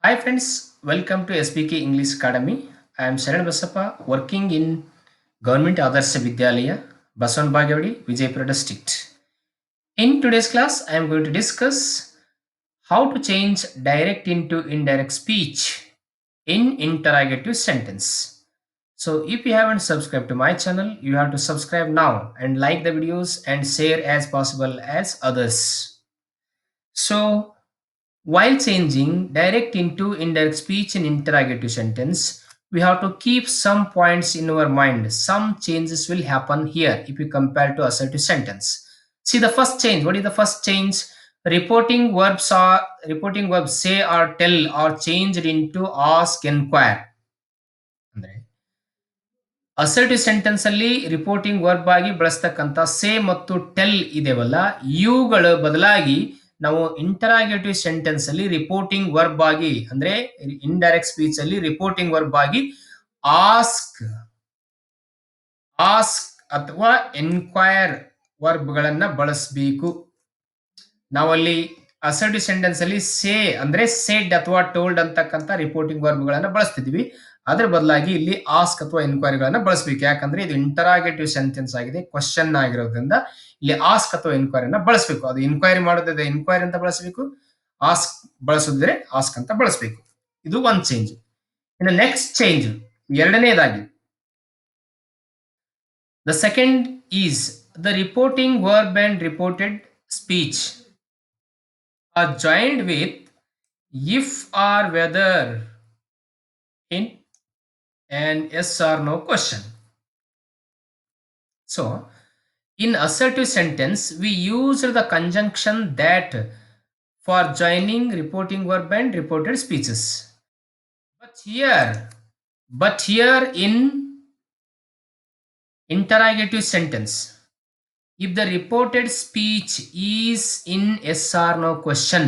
Hi friends, welcome to SPK English Academy. I am Sharan Basappa, working in Government Adarsh Vidyalaya, Basan Bagavadi, Vijaypura district. In today's class, I am going to discuss how to change direct into indirect speech in interrogative sentence. So if you haven't subscribed to my channel, you have to subscribe now and like the videos and share as possible as others. So while changing direct into indirect speech in interrogative sentence, we have to keep some points in our mind. Some changes will happen here if you compare to assertive sentence. See the first change. What is the first change? Reporting verbs say or tell are changed into ask, inquire. ಅಂದ್ರೆ assertive sentence ಅಲ್ಲಿ reporting verb ಆಗಿ ಬಳಸ್ತಕ್ಕಂಥ ಸೇ ಮತ್ತು tell ಇದೆವಲ್ಲ ಇವುಗಳ ಬದಲಾಗಿ ನಾವು interrogative sentence ಅಲ್ಲಿ reporting verb ಆಗಿ ಅಂದ್ರೆ ಇಂಡೈರೆಕ್ಟ್ ಸ್ಪೀಚ್ ಅಲ್ಲಿ ರಿಪೋರ್ಟಿಂಗ್ ವರ್ಬ್ ಆಗಿ ಆಸ್ಕ್ ಆಸ್ಕ್ ಅಥವಾ ಎನ್ಕ್ವೈರ್ ವರ್ಬ್ ಗಳನ್ನ ಬಳಸಬೇಕು. ನಾವಲ್ಲಿ ಅಸರ್ಟಿವ್ ಸೆಂಟೆನ್ಸ್ ಅಲ್ಲಿ ಸೇ ಅಂದ್ರೆ ಸೆಡ್ ಅಥವಾ ಟೋಲ್ಡ್ ಅಂತಕ್ಕಂಥ ರಿಪೋರ್ಟಿಂಗ್ ವರ್ಬ್ ಗಳನ್ನ ಬಳಸ್ತಿದ್ವಿ. ಅದ್ರ ಬದಲಾಗಿ ಇಲ್ಲಿ ಆಸ್ಕ್ ಅಥವಾ ಎನ್ಕ್ವೈರಿಗಳನ್ನ ಬಳಸಬೇಕು. ಯಾಕಂದ್ರೆ ಇದು ಇಂಟರಾಗೇಟಿವ್ ಸೆಂಟೆನ್ಸ್ ಆಗಿದೆ, ಕ್ವಶನ್ ಆಗಿರೋದ್ರಿಂದ ಇಲ್ಲಿ ಆಸ್ಕ್ ಅಥವಾ ಎನ್ಕ್ವೈರಿನ ಬಳಸಬೇಕು. ಅದು ಇನ್ಕ್ವೈರಿ ಮಾಡೋದಿದೆ ಎನ್ಕ್ವೈರಿ ಅಂತ ಬಳಸಬೇಕು, ಆಸ್ಕ್ ಬಳಸೋದಿದ್ರೆ ಆಸ್ಕ್ ಅಂತ ಬಳಸಬೇಕು. ಇದು ಒಂದು ಚೇಂಜ್. ಇನ್ನು ನೆಕ್ಸ್ಟ್ ಚೇಂಜ್ ಎರಡನೇದಾಗಿ the second is the reporting verb and reported speech are joined with if or whether in an yes or no question. So, in assertive sentence, we use the conjunction that for joining reporting verb and reported speeches. But here in interrogative sentence, if the reported speech is in yes or no question,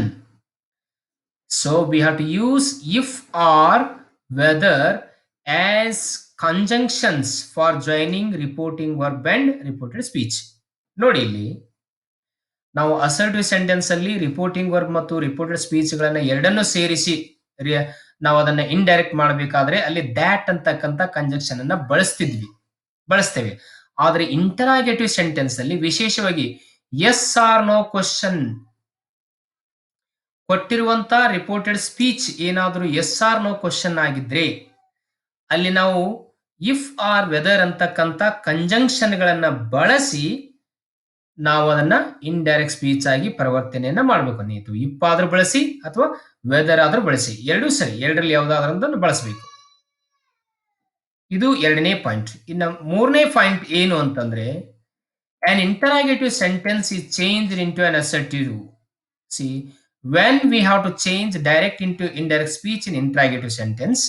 so we have to use if or whether as conjunctions for joining reporting verb and reported speech. ನೋಡಿ ಇಲ್ಲಿ ನಾವು assertive sentence ಅಲ್ಲಿ reporting verb ಮತ್ತು reported speech ಗಳನ್ನ ಎರಡನ್ನೂ ಸೇರಿಸಿ ನಾವು ಅದನ್ನ ಇಂಡೈರೆಕ್ಟ್ ಮಾಡಬೇಕಾದ್ರೆ ಅಲ್ಲಿ ದ್ಯಾಟ್ ಅಂತಕ್ಕಂಥ ಕಂಜಂಕ್ಷನ್ ಅನ್ನ ಬಳಸ್ತೇವೆ. ಆದ್ರೆ ಇಂಟರಾಗೇಟಿವ್ ಸೆಂಟೆನ್ಸ್ ಅಲ್ಲಿ ವಿಶೇಷವಾಗಿ ಎಸ್ ಆರ್ ನೋ ಕ್ವಶನ್ ಕೊಟ್ಟಿರುವಂತ ರಿಪೋರ್ಟೆಡ್ ಸ್ಪೀಚ್ ಏನಾದರೂ ಎಸ್ ಆರ್ ನೋ ಕ್ವಶನ್ ಆಗಿದ್ರೆ ಅಲ್ಲಿ ನಾವು ಇಫ್ ಆರ್ ವೆದರ್ ಅಂತಕ್ಕಂಥ ಕಂಜಂಕ್ಷನ್ ಗಳನ್ನ ಬಳಸಿ ನಾವು ಅದನ್ನ ಇಂಡೈರೆಕ್ಟ್ ಸ್ಪೀಚ್ ಆಗಿ ಪರಿವರ್ತನೆಯನ್ನ ಮಾಡಬೇಕು. ನೀವು ಇಫ್ ಆದ್ರೂ ಬಳಸಿ ಅಥವಾ ವೆದರ್ ಆದ್ರೂ ಬಳಸಿ, ಎರಡೂ ಸರಿ, ಎರಡರಲ್ಲಿ ಯಾವ್ದಾದ್ರೂ ಬಳಸಬೇಕು. ಇದು ಎರಡನೇ ಪಾಯಿಂಟ್. ಇನ್ನು ಮೂರನೇ ಪಾಯಿಂಟ್ ಏನು ಅಂತಂದ್ರೆ an interrogative sentence is changed into an assertive. See, when we have to change direct into indirect speech in interrogative sentence,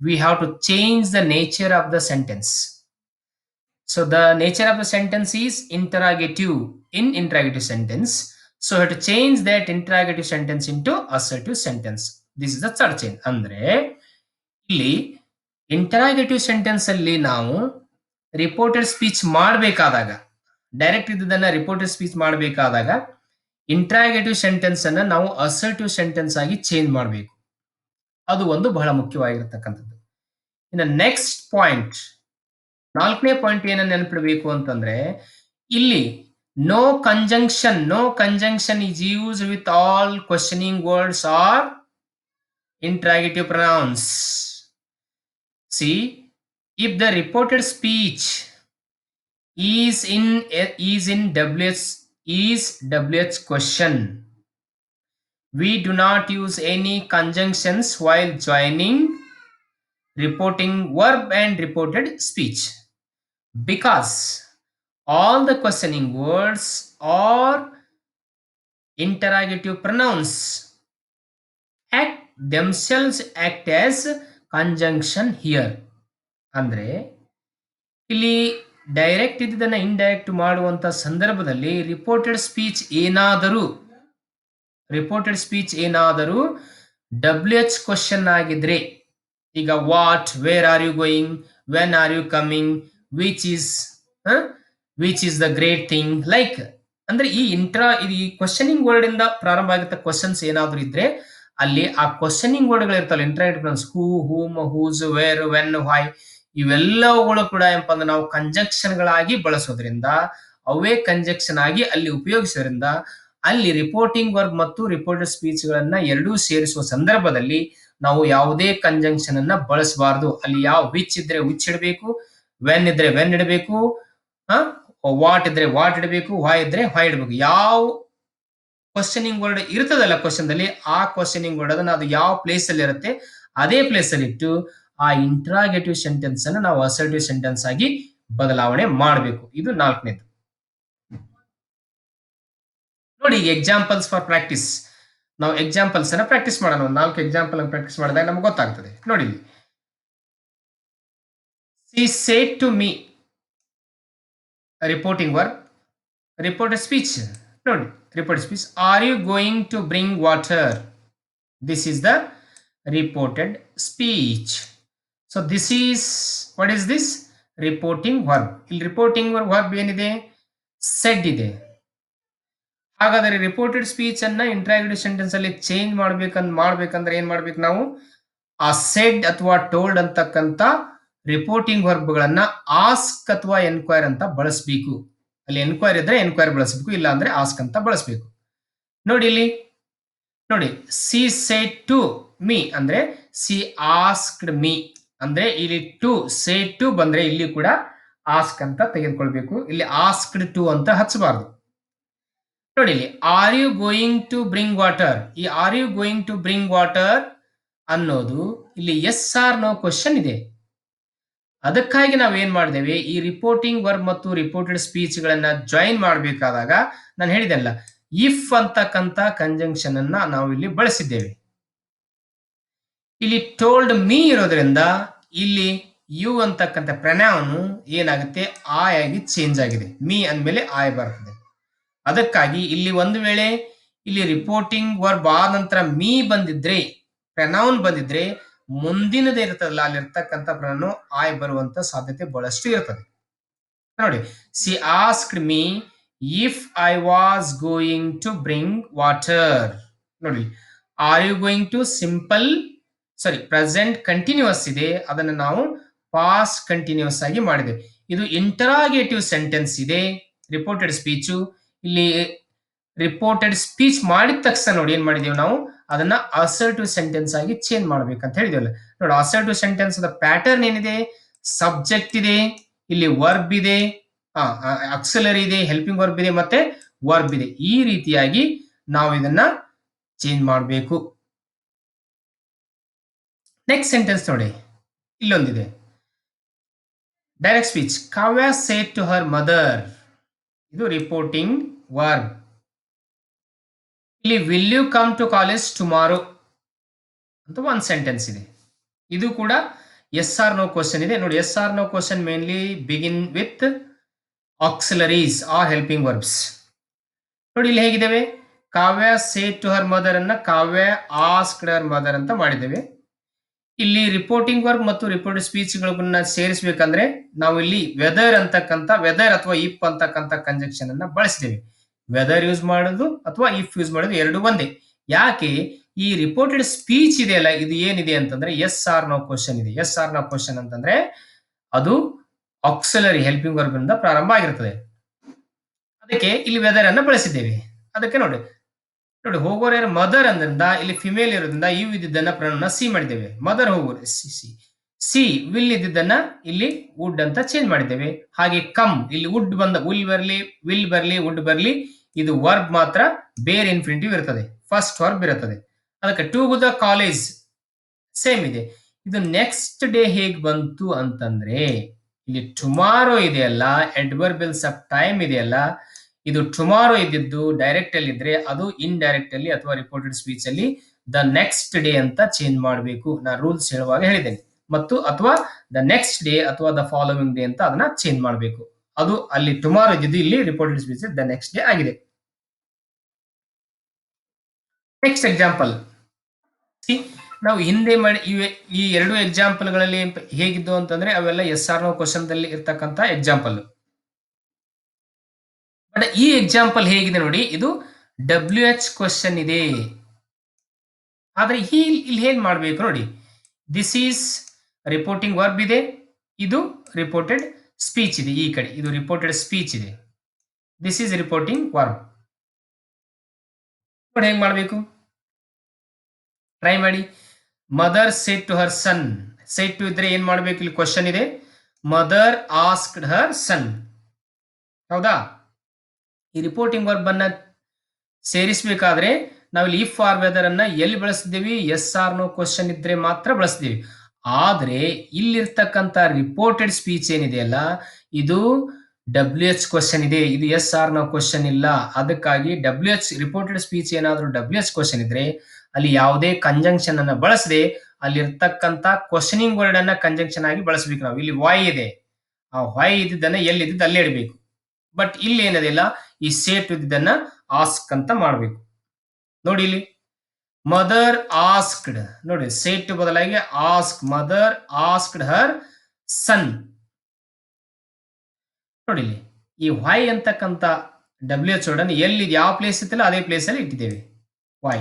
we have to change the nature of the sentence. So the nature of the sentence is interrogative in interrogative sentence. So we have to change that interrogative sentence into assertive sentence. This is the third change. ಅಂದ್ರೆ ಇಲ್ಲಿ interrogative sentence ಅಲ್ಲಿ ನಾವು reported speech ಮಾಡಬೇಕಾದಾಗ, direct ಇದ್ದದನ್ನ reported speech ಮಾಡಬೇಕಾದಾಗ interrogative sentence ಅನ್ನ ನಾವು assertive sentence ಆಗಿ change ಮಾಡಬೇಕು. ಅದು ಒಂದು ಬಹಳ ಮುಖ್ಯವಾಗಿರತಕ್ಕಂಥದ್ದು. ಇನ್ನು ನೆಕ್ಸ್ಟ್ ಪಾಯಿಂಟ್, ನಾಲ್ಕನೇ ಪಾಯಿಂಟ್ ಏನನ್ನ ನೆನಪಿಡಬೇಕು ಅಂತಂದ್ರೆ ಇಲ್ಲಿ no conjunction is use with all questioning words or interrogative pronouns. See, if the reported speech is WH question, we do not use any conjunctions while joining reporting verb and reported speech, because all the questioning words or interrogative pronouns themselves act as conjunction here. ಅಂದ್ರೆ ಇಲ್ಲಿ direct ಇದ್ದದನ್ನ indirect ಮಾಡುವಂತ ಸಂದರ್ಭದಲ್ಲಿ reported speech ಏನಾದರೂ WH question ಆಗಿದ್ರೆ, ಈಗ what, where are you going, when are you coming, which is the great thing, like ಅಂದ್ರೆ ಈ questioning word ಇಂದ ಪ್ರಾರಂಭ ಆಗಿದ್ದ ಕ್ವಶನ್ಸ್ ಏನಾದ್ರೂ ಇದ್ರೆ ಅಲ್ಲಿ ಆ ಕ್ವಶನಿಂಗ್ ವರ್ಡ್ಗಳು ಇರ್ತಲ್ಲ interactive pronouns who, whom, whose, where, when, why ಇವೆಲ್ಲವುಗಳು ಕೂಡ ಏನಪ್ಪ ಅಂದ್ರೆ ನಾವು ಕಂಜಂಕ್ಷನ್ಗಳಾಗಿ ಬಳಸೋದ್ರಿಂದ ಅವೇ ಕಂಜಂಕ್ಷನ್ ಆಗಿ ಅಲ್ಲಿ ಉಪಯೋಗಿಸೋದ್ರಿಂದ ಅಲ್ಲಿ ರಿಪೋರ್ಟಿಂಗ್ ವರ್ಬ್ ಮತ್ತು ರಿಪೋರ್ಟೆಡ್ ಸ್ಪೀಚ್ ಗಳನ್ನ ಎರಡೂ ಸೇರಿಸುವ ಸಂದರ್ಭದಲ್ಲಿ ನಾವು ಯಾವುದೇ ಕಂಜಂಕ್ಷನ್ ಅನ್ನ ಬಳಸಬಾರದು. ಅಲ್ಲಿ ಯಾವ ವಿಚ್ ಇದ್ರೆ ವಿಚ್ ಇಡಬೇಕು, ವೆನ್ ಇದ್ರೆ ವೆನ್ ಇಡಬೇಕು, ವಾಟ್ ಇದ್ರೆ ವಾಟ್ ಇಡಬೇಕು, ವೈ ಇದ್ರೆ ವೈ ಇಡಬೇಕು. ಯಾವ ಕ್ವಶನಿಂಗ್ ವರ್ಡ್ ಇರ್ತದಲ್ಲ ಕ್ವಶನ್ ದಲ್ಲಿ ಆ ಕ್ವಶನಿಂಗ್ ವರ್ಡ್ ಅದನ್ನ ಅದು ಯಾವ ಪ್ಲೇಸ್ ಅಲ್ಲಿ ಇರುತ್ತೆ ಅದೇ ಪ್ಲೇಸ್ ಅಲ್ಲಿ ಇಟ್ಟು ಆ ಇಂಟ್ರಾಗೇಟಿವ್ ಸೆಂಟೆನ್ಸ್ ಅನ್ನು ನಾವು ಅಸರ್ಟಿವ್ ಸೆಂಟೆನ್ಸ್ ಆಗಿ ಬದಲಾವಣೆ ಮಾಡಬೇಕು. ಇದು ನಾಲ್ಕನೇದು. ನೋಡಿ ಎಕ್ಸಾಂಪಲ್ಸ್ ಫಾರ್ ಪ್ರಾಕ್ಟೀಸ್. ನಾವು ಎಕ್ಸಾಂಪಲ್ಸ್ ಅನ್ನ ಪ್ರಾಕ್ಟೀಸ್ ಮಾಡೋಣ. ಒಂದು 4 ಎಕ್ಸಾಂಪಲ್ ಅನ್ನು ಪ್ರಾಕ್ಟೀಸ್ ಮಾಡಿದಾಗ ನಮ್ಗೆ ಗೊತ್ತಾಗ್ತದೆ. ನೋಡಿ, she said to me reporting verb, reported speech. ನೋಡಿ reported speech, are you going to bring water? This is the reported speech. So this is what is this reporting verb. ಇಲ್ಲಿ reporting verb ಏನಿದೆ? Said ಇದೆ. ಹಾಗಾದರೆ reported speech ಅನ್ನ interrogative sentence ಅಲ್ಲಿ change ಮಾಡ್ಬೇಕಂದ್ರೆ ಏನ್ ಮಾಡ್ಬೇಕು ನಾವು? ಆ ಸೆಡ್ ಅಥವಾ ಟೋಲ್ಡ್ ಅಂತಕ್ಕಂತ ರಿಪೋರ್ಟಿಂಗ್ ವರ್ಬ್ಗಳನ್ನ ಆಸ್ಕ್ ಅಥವಾ ಎನ್ಕ್ವೈರ್ ಅಂತ ಬಳಸಬೇಕು. ಅಲ್ಲಿ ಎನ್ಕ್ವೈರ್ ಇದ್ರೆ ಎನ್ಕ್ವೈರ್ ಬಳಸಬೇಕು, ಇಲ್ಲ ಅಂದ್ರೆ ಆಸ್ಕ್ ಅಂತ ಬಳಸಬೇಕು. ನೋಡಿ ಇಲ್ಲಿ ನೋಡಿ, ಸಿ ಸೆಡ್ ಟು ಮೀ ಅಂದ್ರೆ ಸಿ ಆಸ್ಕ್ಡ್ ಮೀ ಅಂದ್ರೆ ಇಲ್ಲಿ ಟು ಸೆಡ್ ಟು ಬಂದ್ರೆ ಇಲ್ಲಿ ಕೂಡ ಆಸ್ಕ್ ಅಂತ ತೆಗೆದುಕೊಳ್ಬೇಕು. ಇಲ್ಲಿ ಆಸ್ಕ್ಡ್ ಟು ಅಂತ ಹಚ್ಚಬಾರ್ದು. ನೋಡಿ ಇಲ್ಲಿ are you going to bring water. ಈ are you going to bring water ಅನ್ನೋದು ಇಲ್ಲಿ ಎಸ್ ಆರ್ ನೋ ಕ್ವಶನ್ ಇದೆ. ಅದಕ್ಕಾಗಿ ನಾವು ಏನ್ ಮಾಡಿದೇವೆ, ಈ ರಿಪೋರ್ಟಿಂಗ್ ವರ್ಬ್ ಮತ್ತು ರಿಪೋರ್ಟೆಡ್ ಸ್ಪೀಚ್ ಗಳನ್ನ ಜಾಯಿನ್ ಮಾಡಬೇಕಾದಾಗ ನಾನು ಹೇಳಿದೆಲ್ಲ ಇಫ್ ಅಂತಕ್ಕಂತ ಕಂಜಂಕ್ಷನ್ ಅನ್ನ ನಾವು ಇಲ್ಲಿ ಬಳಸಿದ್ದೇವೆ. ಇಲ್ಲಿ ಟೋಲ್ಡ್ ಮೀ ಇರೋದ್ರಿಂದ ಇಲ್ಲಿ ಯು ಅಂತಕ್ಕಂಥ ಪ್ರನೌನ್ ಏನಾಗುತ್ತೆ, ಆಯ್ ಆಗಿ ಚೇಂಜ್ ಆಗಿದೆ. ಮೀ ಅಂದ್ಮೇಲೆ ಆಯ್ ಬರ್ತದೆ. ಅದಕ್ಕಾಗಿ ಇಲ್ಲಿ ಒಂದು ವೇಳೆ ಇಲ್ಲಿ ರಿಪೋರ್ಟಿಂಗ್ ವರ್ಬ್ ಆದ ನಂತರ ಮೀ ಬಂದಿದ್ರೆ, ಪ್ರನೌನ್ ಬಂದಿದ್ರೆ ಮುಂದಿನದೇ ಇರ್ತದಲ್ಲ ಅಲ್ಲಿರ್ತಕ್ಕಂಥ ಪ್ರನೌನ್ ಆಯ್ ಬರುವಂತ ಸಾಧ್ಯತೆ ಬಹಳಷ್ಟು ಇರ್ತದೆ. ನೋಡಿ, she asked me if I was going to bring water. ನೋಡಿ, are you going to simple present continuous ಇದೆ, ಅದನ್ನು ನಾವು ಪಾಸ್ಟ್ ಕಂಟಿನ್ಯೂಸ್ ಆಗಿ ಮಾಡಿದೆ. ಇದು ಇಂಟರಾಗೇಟಿವ್ ಸೆಂಟೆನ್ಸ್ ಇದೆ ರಿಪೋರ್ಟೆಡ್ ಸ್ಪೀಚು. ಇಲ್ಲಿ ರಿಪೋರ್ಟೆಡ್ ಸ್ಪೀಚ್ ಮಾಡಿದ ತಕ್ಷಣ ನೋಡಿ ಏನ್ ಮಾಡಿದೀವಿ ನಾವು, ಅದನ್ನ ಅಸರ್ಟಿವ್ ಸೆಂಟೆನ್ಸ್ ಆಗಿ ಚೇಂಜ್ ಮಾಡ್ಬೇಕಂತ ಹೇಳಿದೇವಲ್ಲ. ನೋಡಿ ಅಸರ್ಟಿವ್ ಸೆಂಟೆನ್ಸ್ ಪ್ಯಾಟರ್ನ್ ಏನಿದೆ, ಸಬ್ಜೆಕ್ಟ್ ಇದೆ, ಇಲ್ಲಿ ವರ್ಬ್ ಇದೆ, ಆಕ್ಸಿಲರಿ ಇದೆ, ಹೆಲ್ಪಿಂಗ್ ವರ್ಬ್ ಇದೆ, ಮತ್ತೆ ವರ್ಬ್ ಇದೆ. ಈ ರೀತಿಯಾಗಿ ನಾವು ಇದನ್ನ ಚೇಂಜ್ ಮಾಡಬೇಕು. ನೆಕ್ಸ್ಟ್ ಸೆಂಟೆನ್ಸ್ ನೋಡಿ, ಇಲ್ಲೊಂದಿದೆ direct speech. Kavya said to her mother. ಇದು ರಿಪೋರ್ಟಿಂಗ್ ವರ್ಬ್. ಇಲ್ಲಿ will you come to college tomorrow ಅಂತ ಒಂದು ಸೆಂಟೆನ್ಸ್ ಇದೆ. ಇದು ಕೂಡ ಎಸ್ ಆರ್ ನೋ ಕ್ವಶನ್ ಇದೆ. ನೋಡಿ yes or no question mainly begin with auxiliaries or helping verbs. ನೋಡಿ ಇಲ್ಲಿ ಹೇಗಿದ್ದೇವೆ, Kavya said to her mother ಅನ್ನ ಕಾವ್ಯ ಆಸ್ಕ್ಡ್ ಹರ್ ಮದರ್ ಅಂತ ಮಾಡಿದ್ದೇವೆ. ಇಲ್ಲಿ ರಿಪೋರ್ಟಿಂಗ್ ವರ್ಬ್ ಮತ್ತು ರಿಪೋರ್ಟೆಡ್ ಸ್ಪೀಚ್ ಗಳನ್ನ ಸೇರಿಸಬೇಕಂದ್ರೆ ನಾವು ಇಲ್ಲಿ ವೆದರ್ ಅಂತಕ್ಕಂಥ ವೆದರ್ ಅಥವಾ ಇಫ್ ಅಂತಕ್ಕಂಥ ಕಂಜಂಕ್ಷನ್ ಅನ್ನ ಬಳಸಿದ್ದೇವೆ. ವೆದರ್ ಯೂಸ್ ಮಾಡೋದು ಅಥವಾ ಇಫ್ ಯೂಸ್ ಮಾಡೋದು ಎರಡು ಒಂದೇ. ಯಾಕೆ, ಈ ರಿಪೋರ್ಟೆಡ್ ಸ್ಪೀಚ್ ಇದೆಯಲ್ಲ ಇದು ಏನಿದೆ ಅಂತಂದ್ರೆ ಎಸ್ ಆರ್ ನೋ ಕ್ವಶನ್ ಇದೆ. ಎಸ್ ಆರ್ ನೋ ಕ್ವಶನ್ ಅಂತಂದ್ರೆ ಅದು ಆಕ್ಸಿಲರಿ ಹೆಲ್ಪಿಂಗ್ ವರ್ಬ್ ಇಂದ ಪ್ರಾರಂಭ ಆಗಿರ್ತದೆ. ಅದಕ್ಕೆ ಇಲ್ಲಿ ವೆದರ್ ಅನ್ನ ಬಳಸಿದ್ದೇವೆ. ಅದಕ್ಕೆ ನೋಡಿ ಹೋಗೋರ್ ಯಾರು ಮದರ್ ಅಂದ್ರಿಂದ ಇಲ್ಲಿ ಫಿಮೇಲ್ ಇರೋದ್ರಿಂದ ಯು ಇದ್ದಿದ್ದನ್ನ ಪ್ರನೌನ್ ಸಿ ಮಾಡಿದ್ದೇವೆ. ಮದರ್ ಹೋಗೋರು ಸಿ ವಿಲ್ ಇದ್ದಿದ್ದನ್ನ ಇಲ್ಲಿ ವುಡ್ ಅಂತ ಚೇಂಜ್ ಮಾಡಿದ್ದೇವೆ. ಹಾಗೆ ಕಮ್ ಇಲ್ಲಿ ವುಡ್ ಬಂದ ವಿಲ್ ಬರ್ಲಿ ವುಡ್ ಬರ್ಲಿ ಇದು ವರ್ಬ್ ಮಾತ್ರ ಬೇರೆ ಇನ್ಫಿನಿಟಿವ್ ಇರ್ತದೆ, ಫಸ್ಟ್ ವರ್ಬ್ ಇರುತ್ತದೆ. ಅದಕ್ಕೆ ಟು ದ ಕಾಲೇಜ್ ಸೇಮ್ ಇದೆ. ಇದು ನೆಕ್ಸ್ಟ್ ಡೇ ಹೇಗ್ ಬಂತು ಅಂತಂದ್ರೆ ಇಲ್ಲಿ ಟುಮಾರೋ ಇದೆಯಲ್ಲ, ಎಡ್ವರ್ಬಿಲ್ಸ್ ಆಫ್ ಟೈಮ್ ಇದೆಯಲ್ಲ, ಇದು ಟುಮಾರೋ ಇದ್ದಿದ್ದು ಡೈರೆಕ್ಟ್ ಅಲ್ಲಿ ಇದ್ರೆ ಅದು ಇಂಡೈರೆಕ್ಟ್ ಅಲ್ಲಿ ಅಥವಾ ರಿಪೋರ್ಟೆಡ್ ಸ್ಪೀಚ್ ಅಲ್ಲಿ ದ ನೆಕ್ಸ್ಟ್ ಡೇ ಅಂತ ಚೇಂಜ್ ಮಾಡಬೇಕು. ನಾ ರೂಲ್ಸ್ ಹೇಳುವಾಗ ಹೇಳಿದ್ದೇನೆ. ಮತ್ತು ಅಥವಾ ದ ನೆಕ್ಸ್ಟ್ ಡೇ ಅಥವಾ ದ ಫಾಲೋವಿಂಗ್ ಡೇ ಅಂತ ಅದನ್ನ ಚೇಂಜ್ ಮಾಡಬೇಕು. ಅದು ಅಲ್ಲಿ ಟುಮಾರೋ ಇದ್ದಿದ್ದು ಇಲ್ಲಿ reported speech the next day ಆಗಿದೆ. ನೆಕ್ಸ್ಟ್ ಎಕ್ಸಾಂಪಲ್, ನಾವು ಹಿಂದೆ ಮಾಡಿ ಈ ಎರಡು ಎಕ್ಸಾಂಪಲ್ ಗಳಲ್ಲಿ ಹೇಗಿದ್ದು ಅಂತಂದ್ರೆ ಅವೆಲ್ಲ ಎಸ್ ಆರ್ ನೋ ಕ್ವಶನ್ ದಲ್ಲಿ ಇರ್ತಕ್ಕಂಥ ಎಕ್ಸಾಂಪಲ್. ಬಟ್ ಈ ಎಕ್ಸಾಂಪಲ್ ಹೇಗಿದೆ ನೋಡಿ, ಇದು ಡಬ್ಲ್ಯೂ ಎಚ್ ಕ್ವಶನ್ ಇದೆ. ಆದ್ರೆ ಇಲ್ಲಿ ಏನ್ ಮಾಡ್ಬೇಕು ನೋಡಿ. ದಿಸ್ ಈಸ್ ರಿಪೋರ್ಟಿಂಗ್ ವರ್ಬ್ ಇದೆ, ಇದು ರಿಪೋರ್ಟೆಡ್ ಸ್ಪೀಚ್ ಇದೆ. ಈ ಕಡೆ ಇದು ರಿಪೋರ್ಟೆಡ್ ಸ್ಪೀಚ್ ಇದೆ, ದಿಸ್ ಈಸ್ ರಿಪೋರ್ಟಿಂಗ್ ವರ್ಬ್. ನೋಡಿ ಹೆಂಗ್ ಮಾಡ್ಬೇಕು, ಟ್ರೈ ಮಾಡಿ. Mother said to her son, said to ಇದ್ರೆ ಏನ್ ಮಾಡ್ಬೇಕು, ಇಲ್ಲಿ ಕ್ವಶನ್ ಇದೆ. ಮದರ್ ಆಸ್ಕ್ಡ್ ಹರ್ ಸನ್, ಹೌದಾ. ಈ ರಿಪೋರ್ಟಿಂಗ್ ವರ್ಬ್ ಅನ್ನ ಸೇರಿಸಬೇಕಾದ್ರೆ ನಾವು ಇಲ್ಲಿ ಇಫ್ ಆರ್ ವೆದರ್ ಅನ್ನ ಎಲ್ಲಿ ಬಳಸ್ತಿದ್ದೀವಿ, ಎಸ್ ಆರ್ ನೋ ಕ್ವಶನ್ ಇದ್ರೆ ಮಾತ್ರ ಬಳಸ್ತೀವಿ. ಆದ್ರೆ ಇಲ್ಲಿರ್ತಕ್ಕಂಥ ರಿಪೋರ್ಟೆಡ್ ಸ್ಪೀಚ್ ಏನಿದೆಯಲ್ಲ, ಇದು ಡಬ್ಲ್ಯೂ ಎಚ್ ಕ್ವಶನ್ ಇದೆ, ಇದು ಎಸ್ ಆರ್ ನೋ ಕ್ವಶನ್ ಇಲ್ಲ. ಅದಕ್ಕಾಗಿ ಡಬ್ಲ್ಯೂ ಎಚ್ ರಿಪೋರ್ಟೆಡ್ ಸ್ಪೀಚ್ ಏನಾದರೂ ಡಬ್ಲ್ಯೂ ಎಚ್ ಕ್ವಶನ್ ಇದ್ರೆ ಅಲ್ಲಿ ಯಾವುದೇ ಕಂಜಂಕ್ಷನ್ ಅನ್ನ ಬಳಸದೆ ಅಲ್ಲಿರ್ತಕ್ಕಂಥ ಕ್ವಶನಿಂಗ್ ವರ್ಡ್ ಅನ್ನ ಕಂಜಂಕ್ಷನ್ ಆಗಿ ಬಳಸಬೇಕು ನಾವು. ಇಲ್ಲಿ ವೈ ಇದೆ, ಆ ವೈ ಇದ್ದನ್ನ ಎಲ್ಲಿದ್ದು ಅಲ್ಲೇ ಇಡಬೇಕು. ಬಟ್ ಇಲ್ಲಿ ಏನದಿಲ್ಲ, ಈ ಸೇಟ್ ಇದ್ದನ್ನ ಆಸ್ಕ್ ಅಂತ ಮಾಡಬೇಕು. ನೋಡಿ ಇಲ್ಲಿ ಮದರ್ ಆಸ್ಕ್ಡ್, ನೋಡಿ ಸೇಟ್ ಬದಲಾಗಿ ಆಸ್ಕ್, ಮದರ್ ಆಸ್ಕ್ಡ್ ಹರ್ ಸನ್. ನೋಡಿ ಇಲ್ಲಿ ಈ ವೈ ಅಂತಕ್ಕಂಥ ಡಬ್ಲ್ಯೂ ಎಚ್ ವರ್ಡ್ ಎಲ್ಲಿ ಯಾವ ಪ್ಲೇಸ್ ಇತ್ತಲ್ಲ ಅದೇ ಪ್ಲೇಸ್ ಅಲ್ಲಿ ಇಟ್ಟಿದ್ದೇವೆ ವೈ.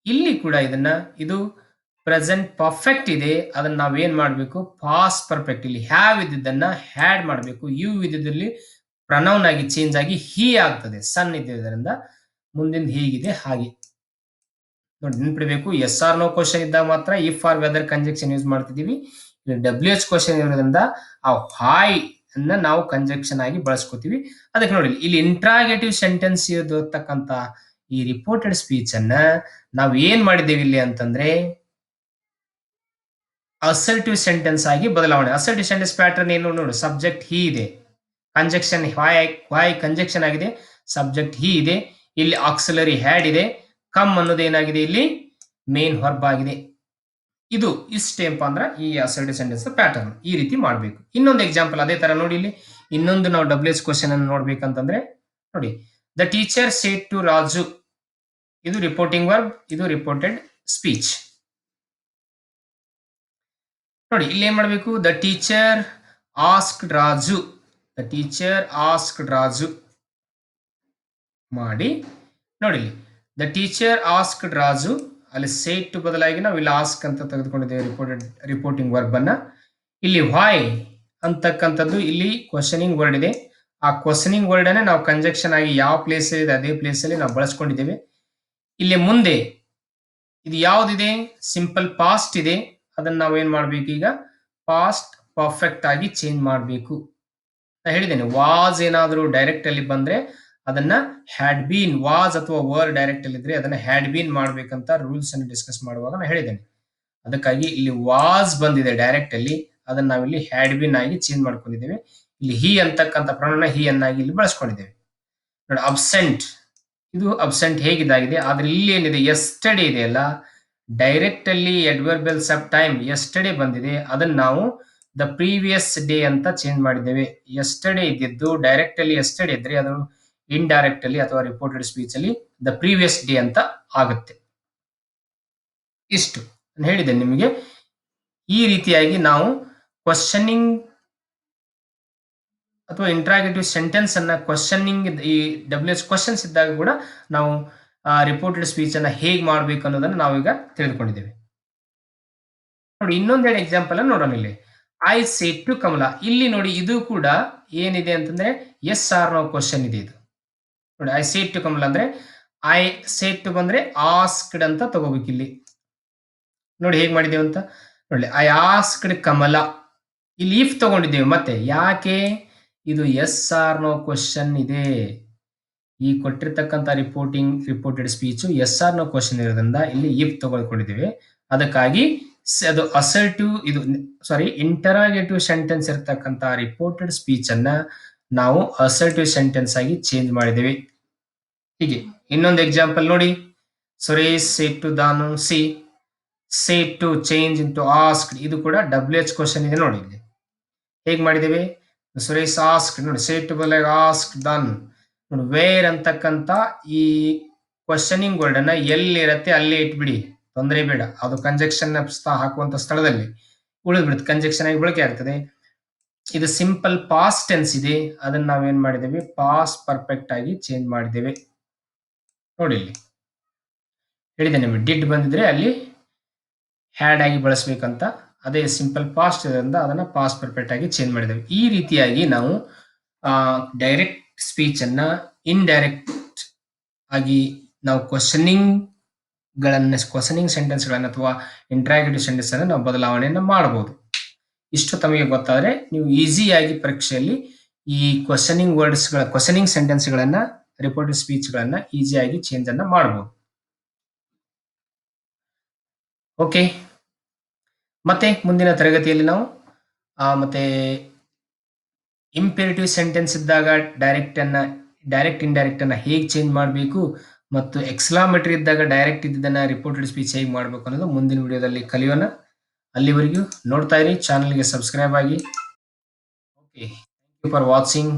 ಇಲ್ಲಿ ಕೂಡ ಇದನ್ನ ಇದು ಪ್ರೆಸೆಂಟ್ ಪರ್ಫೆಕ್ಟ್ ಇದೆ, ಅದನ್ನ ನಾವೇನ್ ಮಾಡಬೇಕು, ಪಾಸ್ಟ್ ಪರ್ಫೆಕ್ಟ್. ಇಲ್ಲಿ ಹ್ಯಾವ್ ಇದ್ದನ್ನ ಹ್ಯಾಡ್ ಮಾಡಬೇಕು, ಯು ಇದ್ದಲ್ಲಿ ಪ್ರನೌನ್ ಆಗಿ ಚೇಂಜ್ ಆಗಿ ಹಿ ಆಗ್ತದೆ, ಸನ್ ಇದ್ದಿದ್ದರಿಂದ ಮುಂದಿನ ಹೀಗಿದೆ ಹಾಗೆ. ನೋಡಿ ನೆನ್ಪಿಡ್ಬೇಕು, ಎಸ್ ಆರ್ ನೋ ಕ್ವಶನ್ ಇದ್ದಾಗ ಮಾತ್ರ if or whether conjunction use ಮಾಡ್ತಿದೀವಿ. ಡಬ್ಲ್ಯೂ ಎಚ್ ಕ್ವಶನ್ ಇರೋದ್ರಿಂದ ಆ ಹಾಯ್ ಅನ್ನ ನಾವು ಕಂಜಂಕ್ಷನ್ ಆಗಿ ಬಳಸ್ಕೋತೀವಿ. ಅದಕ್ಕೆ ನೋಡಿ ಇಲ್ಲಿ ಇಂಟ್ರಾಗೇಟಿವ್ ಸೆಂಟೆನ್ಸ್ ಇರತಕ್ಕಂತ ಈ ರಿಪೋರ್ಟೆಡ್ ಸ್ಪೀಚ್ ಅನ್ನ ನಾವು ಏನ್ ಮಾಡಿದ್ದೇವೆ ಇಲ್ಲಿ ಅಂತಂದ್ರೆ ಅಸರ್ಟಿವ್ ಸೆಂಟೆನ್ಸ್ ಆಗಿ ಬದಲಾವಣೆ. ಅಸರ್ಟಿವ್ ಸೆಂಟೆನ್ಸ್ ಪ್ಯಾಟರ್ನ್ ಏನು ನೋಡು, ಸಬ್ಜೆಕ್ಟ್ ಹಿ ಇದೆ, ಕಂಜಂಕ್ಷನ್ ವಾಯ್ ಕಂಜಂಕ್ಷನ್ ಆಗಿದೆ, ಸಬ್ಜೆಕ್ಟ್ ಹಿ ಇದೆ, ಇಲ್ಲಿ ಆಕ್ಸಿಲರಿ ಹ್ಯಾಡ್ ಇದೆ, ಕಮ್ ಅನ್ನೋದು ಏನಾಗಿದೆ ಇಲ್ಲಿ ಮೇನ್ ವರ್ಬ್ ಆಗಿದೆ. ಇದು ಇಷ್ಟೇಪ್ಪ ಅಂದ್ರೆ ಈ ಅಸರ್ಟಿವ್ ಸೆಂಟೆನ್ಸ್ ಪ್ಯಾಟರ್ನ್ ಈ ರೀತಿ ಮಾಡಬೇಕು. ಇನ್ನೊಂದು ಎಕ್ಸಾಂಪಲ್ ಅದೇ ತರ ನೋಡಿ, ಇಲ್ಲಿ ಇನ್ನೊಂದು ನಾವು ಡಬ್ಲ್ಯೂ ಎಚ್ ಕ್ವಶನ್ ಅನ್ನು ನೋಡ್ಬೇಕಂತಂದ್ರೆ ನೋಡಿ, the teacher said to Raju, ಇದು ರಿಪೋರ್ಟಿಂಗ್ ವರ್ಬ್, ಇದು ರಿಪೋರ್ಟೆಡ್ ಸ್ಪೀಚ್. ನೋಡಿ ಇಲ್ಲಿ ಏನ್ ಮಾಡಬೇಕು, the teacher asked Raju, the teacher asked Raju ಮಾಡಿ. ನೋಡಿ ದ ಟೀಚರ್ ಆಸ್ಕ್ಡ್ ರಾಜು, ಅಲ್ಲಿ ಸೇಡ್ ಟು ಬದಲಾಗಿ ನಾವು ಇಲ್ಲಿ ಆಸ್ಕ್ ಅಂತ ತೆಗೆದುಕೊಂಡಿದ್ದೇವೆ ರಿಪೋರ್ಟಿಂಗ್ ವರ್ಬ್ ಅನ್ನ. ಇಲ್ಲಿ ವೈ ಅಂತಕ್ಕಂಥದ್ದು ಇಲ್ಲಿ ಕ್ವಶನಿಂಗ್ ವರ್ಡ್ ಇದೆ, ಆ ಕ್ವಶನಿಂಗ್ ವರ್ಡ್ ಅನ್ನ ನಾವು ಕಂಜಂಕ್ಷನ್ ಆಗಿ ಯಾವ ಪ್ಲೇಸ್ ಇದೆ ಅದೇ ಪ್ಲೇಸ್ ಅಲ್ಲಿ ನಾವು ಬಳಸ್ಕೊಂಡಿದ್ದೇವೆ. ಇಲ್ಲಿ ಮುಂದೆ ಇದು ಯಾವ್ದಿದೆ, ಸಿಂಪಲ್ ಪಾಸ್ಟ್ ಇದೆ, ಅದನ್ನ ನಾವು ಏನ್ ಮಾಡ್ಬೇಕು, ಈಗ ಪಾಸ್ಟ್ ಪರ್ಫೆಕ್ಟ್ ಆಗಿ ಚೇಂಜ್ ಮಾಡಬೇಕು. ನಾ ಹೇಳಿದ್ದೇನೆ ವಾಸ್ ಏನಾದರೂ ಡೈರೆಕ್ಟ್ ಅಲ್ಲಿ ಬಂದ್ರೆ ಅದನ್ನ ಹ್ಯಾಡ್ ಬೀನ್, ವಾಸ್ ಅಥವಾ ವರ್ ಡೈರೆಕ್ಟ್ ಅಲ್ಲಿ ಇದ್ರೆ ಅದನ್ನ ಹ್ಯಾಡ್ ಬೀನ್ ಮಾಡ್ಬೇಕಂತ ರೂಲ್ಸ್ ಅನ್ನು ಡಿಸ್ಕಸ್ ಮಾಡುವಾಗ ನಾನು ಹೇಳಿದ್ದೇನೆ. ಅದಕ್ಕಾಗಿ ಇಲ್ಲಿ ವಾಸ್ ಬಂದಿದೆ ಡೈರೆಕ್ಟ್ ಅಲ್ಲಿ, ಅದನ್ನ ನಾವಿಲ್ಲಿ ಹ್ಯಾಡ್ ಬೀನ್ ಆಗಿ ಚೇಂಜ್ ಮಾಡ್ಕೊಂಡಿದ್ದೇವೆ. ಇಲ್ಲಿ ಹಿ ಅಂತಕ್ಕಂಥ ಪ್ರಮಾಣ ಹಿ ಅನ್ನಾಗಿ ಇಲ್ಲಿ ಬಳಸ್ಕೊಂಡಿದ್ದೇವೆ. ನೋಡಿ ಅಬ್ಸೆಂಟ್, ಇದು ಅಬ್ಸೆಂಟ್ ಹೇಗಿದಾಗಿದೆ, ಆದ್ರೆ ಇಲ್ಲಿ ಏನಿದೆ ಎಸ್ಟರ್ಡೇ ಇದೆಯಲ್ಲ, ಡೈರೆಕ್ಟ್ ಅಲ್ಲಿ ಅಡ್ವರ್ಬಲ್ ಸಬ್ ಟೈಮ್ ಎಸ್ಟರ್ಡೇ ಬಂದಿದೆ, ಅದನ್ನ ನಾವು ದ ಪ್ರೀವಿಯಸ್ ಡೇ ಅಂತ ಚೇಂಜ್ ಮಾಡಿದ್ದೇವೆ. ಎಸ್ಟರ್ಡೇ ಇದ್ದಿದ್ದು ಡೈರೆಕ್ಟ್ ಅಲ್ಲಿ ಎಸ್ಟರ್ಡೇ ಇದ್ರೆ ಅದು ಇಂಡೈರೆಕ್ಟ್ ಅಲ್ಲಿ ಅಥವಾ ರಿಪೋರ್ಟೆಡ್ ಸ್ಪೀಚ್ ಅಲ್ಲಿ ದ ಪ್ರೀವಿಯಸ್ ಡೇ ಅಂತ ಆಗುತ್ತೆ. ಇಷ್ಟು ನಾನು ಹೇಳಿದ್ದೇನೆ ನಿಮಗೆ. ಈ ರೀತಿಯಾಗಿ ನಾವು ಕ್ವಶನಿಂಗ್ ಅಥವಾ ಇಂಟ್ರಾಗೇಟಿವ್ ಸೆಂಟೆನ್ಸ್ ಅನ್ನ ಕ್ವಶನಿಂಗ್ ಈ ಡಬ್ಲ್ಯೂ ಎಚ್ ಕ್ವಶನ್ಸ್ ಇದ್ದಾಗ ಕೂಡ ನಾವು ರಿಪೋರ್ಟೆಡ್ ಸ್ಪೀಚ್ ಅನ್ನ ಹೇಗೆ ಮಾಡ್ಬೇಕು ಅನ್ನೋದನ್ನ ನಾವೀಗ ತಿಳಿದುಕೊಂಡಿದ್ದೇವೆ. ನೋಡಿ ಇನ್ನೊಂದೆರಡು ಎಕ್ಸಾಂಪಲ್ ಅನ್ನು ನೋಡೋಣ. ಇಲ್ಲಿ ಐ ಸೇಡ್ ಟು ಕಮಲಾ, ಇಲ್ಲಿ ನೋಡಿ ಇದು ಕೂಡ ಏನಿದೆ ಅಂತಂದ್ರೆ ಎಸ್ ಆರ್ ನೋ ಕ್ವಶನ್ ಇದೆ. ಇದು ನೋಡಿ ಐ ಸೇಡ್ ಟು ಕಮಲಾ ಅಂದ್ರೆ ಐ ಸೇಡ್ ಟು ಬಂದ್ರೆ ಆಸ್ಕ್ಡ್ ಅಂತ ತಗೋಬೇಕು. ಇಲ್ಲಿ ನೋಡಿ ಹೇಗ್ ಮಾಡಿದ್ದೇವೆ ಅಂತ ನೋಡಿ, ಐ ಆಸ್ಕ್ಡ್ ಕಮಲಾ, ಇಲ್ಲಿ ಇಫ್ ತಗೊಂಡಿದ್ದೇವೆ. ಮತ್ತೆ ಯಾಕೆ, ಇದು ಎಸ್ ಆರ್ ನೋ ಕ್ವಶನ್ ಇದೆ, ಈ ಕೊಟ್ಟಿರ್ತಕ್ಕಂಥ reported speech yes or no question ಇರೋದ್ರಿಂದ ಇಲ್ಲಿ ಇಫ್ ತಗೊಳ್ಕೊಂಡಿದ್ದೇವೆ. ಅದಕ್ಕಾಗಿ ಅದು ಅಸರ್ಟಿವ್, ಇದು ಸಾರಿ ಇಂಟರಾಗೇಟಿವ್ ಸೆಂಟೆನ್ಸ್ ಇರತಕ್ಕಂಥ ರಿಪೋರ್ಟೆಡ್ ಸ್ಪೀಚ್ ಅನ್ನ ನಾವು ಅಸರ್ಟಿವ್ ಸೆಂಟೆನ್ಸ್ ಆಗಿ ಚೇಂಜ್ ಮಾಡಿದ್ದೇವೆ. ಹೀಗೆ ಇನ್ನೊಂದು ಎಕ್ಸಾಂಪಲ್ ನೋಡಿ, Suresh said to Danu, she said to change into asked, ಇದು ಕೂಡ ಡಬ್ಲ್ಯೂ ಎಚ್ ಕ್ವಶನ್ ಇದೆ. ನೋಡಿ ಇಲ್ಲಿ ಹೇಗ್ ಮಾಡಿದ್ದೇವೆ, ಸುರೇಶ್ ಆಸ್ಕ್ಡ್, ನೋಡಿ ಸೇಡ್ ಟು ಬದಲಾಗಿ ಆಸ್ಕ್ಡ್ ದಾನು. ನೋಡಿ ವೇರ್ ಅಂತಕ್ಕಂಥ ಈ ಕ್ವಶನಿಂಗ್ ವರ್ಡ್ ಅನ್ನ ಎಲ್ಲಿರತ್ತೆ ಅಲ್ಲೇ ಇಟ್ಬಿಡಿ, ತೊಂದರೆ ಬೇಡ, ಅದು ಕಂಜಂಕ್ಷನ್ ಹಾಕುವಂತ ಸ್ಥಳದಲ್ಲಿ ಉಳಿದ್ಬಿಡುತ್ತೆ, ಕಂಜಂಕ್ಷನ್ ಆಗಿ ಬಳಕೆ ಆಗ್ತದೆ. ಇದು ಸಿಂಪಲ್ ಪಾಸ್ಟ್ ಟೆನ್ಸ್ ಇದೆ, ಅದನ್ನ ನಾವೇನ್ ಮಾಡಿದ್ದೇವೆ ಪಾಸ್ಟ್ ಪರ್ಫೆಕ್ಟ್ ಆಗಿ ಚೇಂಜ್ ಮಾಡಿದ್ದೇವೆ. ನೋಡಿ ಇಲ್ಲಿ ಹೇಳಿದೆ ನಿಮಗೆ ಡಿಡ್ ಬಂದಿದ್ರೆ ಅಲ್ಲಿ ಹ್ಯಾಡ್ ಆಗಿ ಬಳಸಬೇಕಂತ. ಅದೇ ಸಿಂಪಲ್ ಪಾಸ್ಟ್ ಇರೋದ್ರಿಂದ ಅದನ್ನು ಪಾಸ್ಟ್ ಪರ್ಫೆಕ್ಟ್ ಆಗಿ ಚೇಂಜ್ ಮಾಡಿದ್ದೇವೆ. ಈ ರೀತಿಯಾಗಿ ನಾವು ಡೈರೆಕ್ಟ್ ಸ್ಪೀಚನ್ನು ಇಂಡೈರೆಕ್ಟ್ ಆಗಿ ನಾವು ಕ್ವಶನಿಂಗ್ ಸೆಂಟೆನ್ಸ್ಗಳನ್ನು ಅಥವಾ ಇಂಟ್ರಾಗೇಟಿವ್ ಸೆಂಟೆನ್ಸ್ ಅನ್ನು ನಾವು ಬದಲಾವಣೆಯನ್ನು ಮಾಡಬಹುದು. ಇಷ್ಟು ತಮಗೆ ಗೊತ್ತಾದರೆ ನೀವು ಈಸಿಯಾಗಿ ಪರೀಕ್ಷೆಯಲ್ಲಿ ಈ ಕ್ವಶನಿಂಗ್ ಸೆಂಟೆನ್ಸ್ಗಳನ್ನು ರಿಪೋರ್ಟೆಡ್ ಸ್ಪೀಚ್ಗಳನ್ನು ಈಸಿಯಾಗಿ ಚೇಂಜ್ ಅನ್ನು ಮಾಡಬಹುದು. ಓಕೆ, ಮತ್ತೆ ಮುಂದಿನ ತರಗತಿಯಲ್ಲಿ ನಾವು ಮತ್ತೆ ಇಂಪೇರೇಟಿವ್ ಸೆಂಟೆನ್ಸ್ ಇದ್ದಾಗ ಡೈರೆಕ್ಟ್ ಇಂಡೈರೆಕ್ಟ್ ಅನ್ನ ಹೇಗೆ ಚೇಂಜ್ ಮಾಡಬೇಕು ಮತ್ತು ಎಕ್ಸ್ಕ್ಲಾಮೇಟರಿ ಇದ್ದಾಗ ಡೈರೆಕ್ಟ್ ಇದ್ದದನ್ನ ರಿಪೋರ್ಟೆಡ್ ಸ್ಪೀಚ್ ಹೇಗೆ ಮಾಡಬೇಕು ಅನ್ನೋದು ಮುಂದಿನ ವಿಡಿಯೋದಲ್ಲಿ ಕಲಿಯೋಣ. ಅಲ್ಲಿವರೆಗೂ ನೋಡ್ತಾ ಇರಿ, ಚಾನಲ್ಗೆ ಸಬ್ಸ್ಕ್ರೈಬ್ ಆಗಿ. Okay, thank you for watching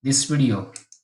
this video.